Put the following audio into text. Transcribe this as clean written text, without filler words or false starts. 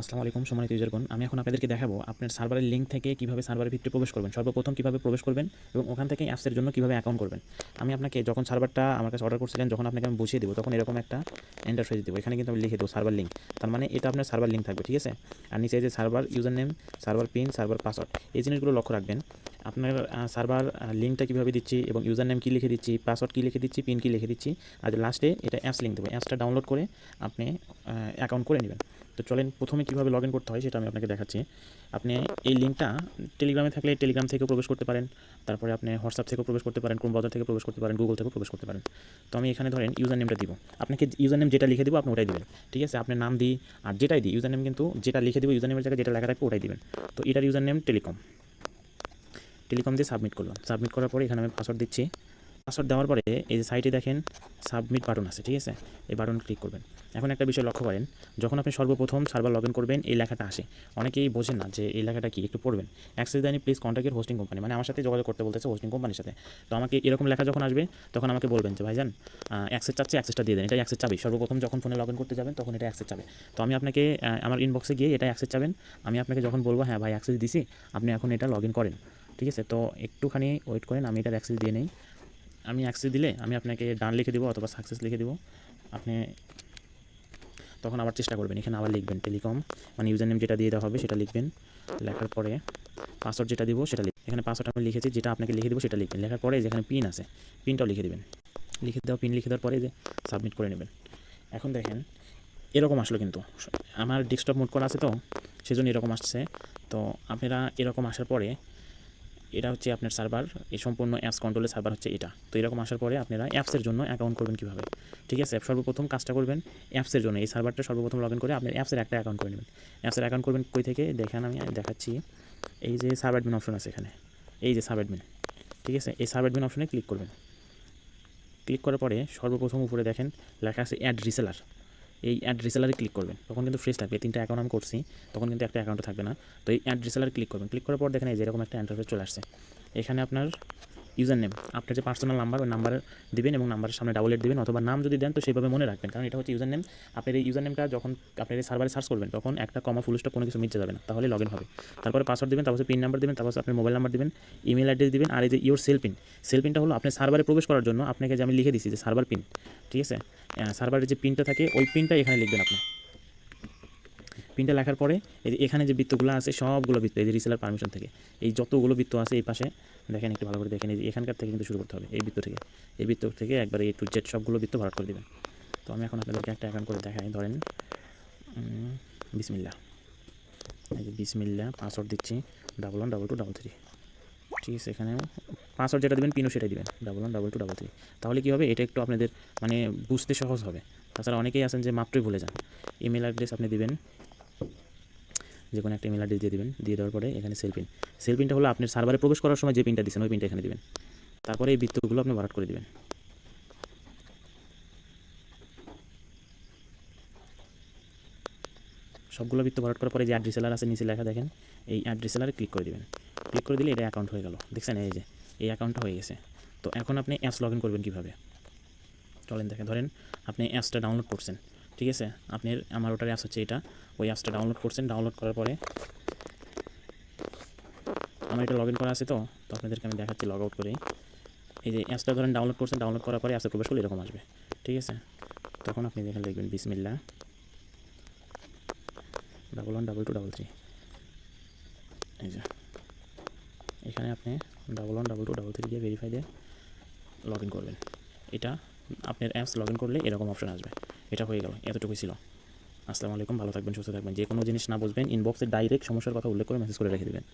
আসসালামু আলাইকুম সম্মানিত ইউজারগণ, আমি এখন আপনাদেরকে দেখাবো আপনার সার্ভারের লিঙ্ক থেকে কীভাবে সার্ভারের ভিতরে প্রবেশ করবেন। সর্বপ্রথম কীভাবে প্রবেশ করবেন এবং ওখান থেকে অ্যাপসের জন্য কীভাবে অ্যাকাউন্ট করবেন। আমি আপনাকে যখন সার্ভারটা আমার কাছে অর্ডার করছিলেন, যখন আপনাকে আমি বুঝিয়ে দেবো, তখন এরকম একটা ইন্টারফেস দেবো। এখানে কিন্তু আমি লিখে দেবো সার্ভার লিঙ্ক, তার মানে এটা আপনার সার্ভার লিঙ্ক থাকবে, ঠিক আছে। আর নিচে যে server user name, server pin, server password, এই জিনিসগুলো লক্ষ্য রাখবেন। আপনার সার্ভার লিঙ্কটা কীভাবে দিচ্ছি এবং ইউজার নেম কী লিখে দিচ্ছি, পাসওয়ার্ড কী লিখে দিচ্ছি, পিন কী লিখে দিচ্ছি, আর লাস্টে এটা অ্যাপস লিঙ্ক দেবো। অ্যাপসটা ডাউনলোড করে আপনি অ্যাকাউন্ট করে নেবেন। তো চলেন প্রথমে কীভাবে লগ ইন করতে হয় সেটা আমি আপনাকে দেখাচ্ছি। আপনি এই লিঙ্কটা টেলিগ্রামে থাকলে টেলিগ্রাম থেকেও প্রবেশ করতে পারেন, তারপরে আপনি হোয়াটসঅ্যাপ থেকেও প্রবেশ করতে পারেন, ক্রোম ব্রাউজার থেকে প্রবেশ করতে পারেন, গুগল থেকেও প্রবেশ করতে পারেন। তো আমি এখানে ধরেন ইউজার নেমটা দিব, আপনাকে ইউজার নেম যেটা লিখে দেবো আপনি ওটাই দিবেন, ঠিক আছে। আপনার নাম দিই আর যেটাই দিই, ইউজার নেম কিন্তু যেটা লিখে দেবো ইউজার নেমের জায়গায় যেটা লেখা থাকবে ওটাই দিবেন। তো এটার ইউজার নেম টেলিকম দিয়ে সাবমিট করলাম। সাবমিট করার পরে এখানে আমি পাসওয়ার্ড দিচ্ছি। পাসওয়ার্ড দেওয়ার পরে এই যে সাইটে দেখেন সাবমিট বাটন আছে, ঠিক আছে। এই বাটন ক্লিক করবেন। এখন একটা বিষয় লক্ষ্য করেন, যখন আপনি সর্বপ্রথম সার্ভার লগ ইন করবেন এই লেখাটা আসে, অনেকেই বোঝেন না যে এই লেখাটা কি, একটু পড়বেন। অ্যাক্সেস দেয়নি, please contact your hosting company, মানে আমার সাথে যোগাযোগ করতে বলতেছে হোস্টিং কোম্পানির সাথে। তো আমাকে এরকম লেখা যখন আসবে তখন আমাকে বলবেন যে ভাইজান অ্যাক্সেস চাচ্ছে, অ্যাক্সেসটা দিয়ে দেন। এটা অ্যাক্সেস চাবি, সর্বপ্রথম যখন ফোনে লগ ইন করতে যাবেন তখন এটা অ্যাক্সেস চাবে। তো আমি আপনাকে আমার ইনবক্সে গিয়ে এটা অ্যাক্সেস চাবেন, আমি আপনাকে যখন বলবো হ্যাঁ ভাই অ্যাক্সেস দিছি, আপনি এখন এটা লগ ইন করেন, ঠিক আছে। তো একটুখানি ওয়েট করেন, আমি এটার অ্যাক্সেস দিয়ে নেই। আমি অ্যাক্সেস দিলে আমি আপনাকে ডান লিখে দেবো অথবা সাকসেস লিখে দেবো। আপনি তখন আবার চেষ্টা করবেন, এখানে আবার লিখবেন টেলিকম, মানে ইউজার নেম যেটা দিয়ে দেওয়া হবে সেটা লিখবেন। লেখার পরে পাসওয়ার্ড যেটা দিব সেটা এখানে পাসওয়ার্ড আমি লিখেছি, যেটা আপনাকে লিখে দেবো সেটা লিখবেন। লেখার পরে যেখানে পিন আছে পিনটাও লিখে দেবেন। পিন লিখে দেওয়ার পরে যে সাবমিট করে নেবেন। এখন দেখেন এরকম আসলো, কিন্তু আমার ডেস্কটপ মোড করা আছে তো সেজন্য এরকম আসছে। তো আপনারা এরকম আসার পরে এটা হচ্ছে আপনার সার্ভার, এই সম্পূর্ণ অ্যাপস কন্ট্রোলের সার্ভার হচ্ছে এটা। তো এরকম আসার পরে আপনারা অ্যাপসের জন্য অ্যাকাউন্ট করবেন কীভাবে, ঠিক আছে। সর্বপ্রথম কাজটা করবেন অ্যাপসের জন্য, এই সার্ভারটা সর্বপ্রথম লগ ইন করে আপনি অ্যাপসের একটা অ্যাকাউন্ট করে নেবেন। অ্যাপসের অ্যাকাউন্ট করবেন কই থেকে দেখেন, আমি দেখাচ্ছি। এই যে সাব অ্যাডমিন অপশন আছে এখানে, এই যে সাব অ্যাডমিন, ঠিক আছে। এই সাব অ্যাডমিন অপশনে ক্লিক করবেন। ক্লিক করার পরে সর্বপ্রথম উপরে দেখেন লেখা আছে অ্যাড রিসেলার, এই অ্যাড রিসেলারে ক্লিক করবেন। তখন কিন্তু ফ্রেশ থাকবে, 3টা অ্যাকাউন্ট আমি করছি, তখন কিন্তু একটা অ্যাকাউন্টও থাকবে না। তো এই অ্যাড রিসেলারে ক্লিক করবেন। ক্লিক করার পর দেখেন এই যে এরকম একটা ইন্টারফেস চলে আসছে। এখানে আপনার ইউজার নেম, আপনার যে পার্সোনাল নাম্বার ওই নাম্বার দিবেন এবং নাম্বারের সামনে ডাবল এড দিবেন, অথবা নাম যদি দেন তো সেইভাবে মনে রাখবেন, কারণ এটা হচ্ছে ইউজার নেম। আপনার এই ইউজার নেমটা যখন আপনার এই সার্ভারে সার্চ করবেন তখন একটা কমা ফুল স্টপ কোনো কিছু মিটতে যাবে না, তাহলে লগ ইন হবে। তারপরে পাসওয়ার্ড দিবেন, তারপর পিন নাম্বার দিবেন, তারপর আপনার মোবাইল নাম্বার দিবেন, ইমেল অ্যাড্রেস দিবেন, আর এই যে ইওর সেল পিনটা হলো আপনার সার্ভারে প্রবেশ করার জন্য আপনাকে যে আমি লিখে দিচ্ছি যে সার্ভার পিন, ঠিক আছে। সার্ভারের যে পিনটা থাকে ওই পিনটা এখানে লিখবেন আপনি। পিনটা লেখার পরে এই যে এখানে যে বৃত্তগুলো আছে সবগুলো বৃত্ত, এই যে রিসেলার পারমিশন থেকে এই যতগুলো বৃত্ত আছে এই পাশে দেখেন, একটু ভালো করে দেখেন। এই যে এখানকার থেকে কিন্তু শুরু করতে হবে, এই বৃত্ত থেকে একবারে A to Z সবগুলো বৃত্ত ভরাট করে দেবেন। তো আমি এখন আপনাদেরকে একটা অ্যাকাউন্ট করে দেখাই। ধরেন বিসমিল্লাহ, এই যে বিসমিল্লাহ, পাসওয়ার্ড দিচ্ছি 111233, ঠিক আছে। এখানে পাসওয়ার্ড যেটা দেবেন পিনও সেটাই দেবেন 111233। তাহলে কী হবে, এটা একটু আপনাদের মানে বুঝতে সহজ হবে। তাছাড়া অনেকেই আছেন যে মাত্রই ভুলে যান। ইমেল অ্যাড্রেস আপনি দিবেন, যে কোনো একটা ইমেল অ্যাড্রেস দিয়ে দেবেন। দিয়ে দেওয়ার পরে এখানে সেল পিনটা হলো আপনার সার্ভারে প্রবেশ করার সময় যে পিনটা দিচ্ছেন ওই পিনটা এখানে দিবেন। তারপরে এই বৃত্তগুলো আপনি ভরাট করে দিবেন। সবগুলো বৃত্ত ভরাট করার পরে যে অ্যাড রিসেলার আছে নিচে লেখা দেখেন, এই অ্যাড রিসেলারে ক্লিক করে দিবেন। ক্লিক করে দিলে এটা অ্যাকাউন্ট হয়ে গেল, দেখছেন এই যে এই অ্যাকাউন্টটা হয়ে গেছে। তো এখন আপনি অ্যাপস লগ ইন করবেন কীভাবে চলেন দেখেন। ধরেন আপনি অ্যাপসটা ডাউনলোড করছেন, ঠিক আছে। আপনার আমার ওটার অ্যাপস হচ্ছে এটা, ওই অ্যাপসটা ডাউনলোড করছেন। ডাউনলোড করার পরে আমার এটা লগ ইন করা আছে, তো আপনাদেরকে আমি দেখাচ্ছি লগ আউট করেই। এই যে অ্যাপসটা ধরেন ডাউনলোড করছেন, ডাউনলোড করার পরে অ্যাপসে প্রবেশ করলে এরকম আসবে, ঠিক আছে। তখন আপনি এখানে লিখবেন বিসমিল্লাহ 111233, এই যে এখানে আপনি 111233 দিয়ে ভেরিফাই দিয়ে লগ ইন করবেন। এটা আপনার অ্যাপস লগ ইন করলে এরকম অপশন আসবে। এটা হয়ে গেল, এতটুকুই ছিল। আসসালামু আলাইকুম, ভালো থাকবেন, সুস্থ থাকবেন। যে কোনো জিনিস না বুঝবেন ইনবক্সে ডাইরেক্ট সমস্যার কথা উল্লেখ করে মেসেজ করে রেখে দেবেন।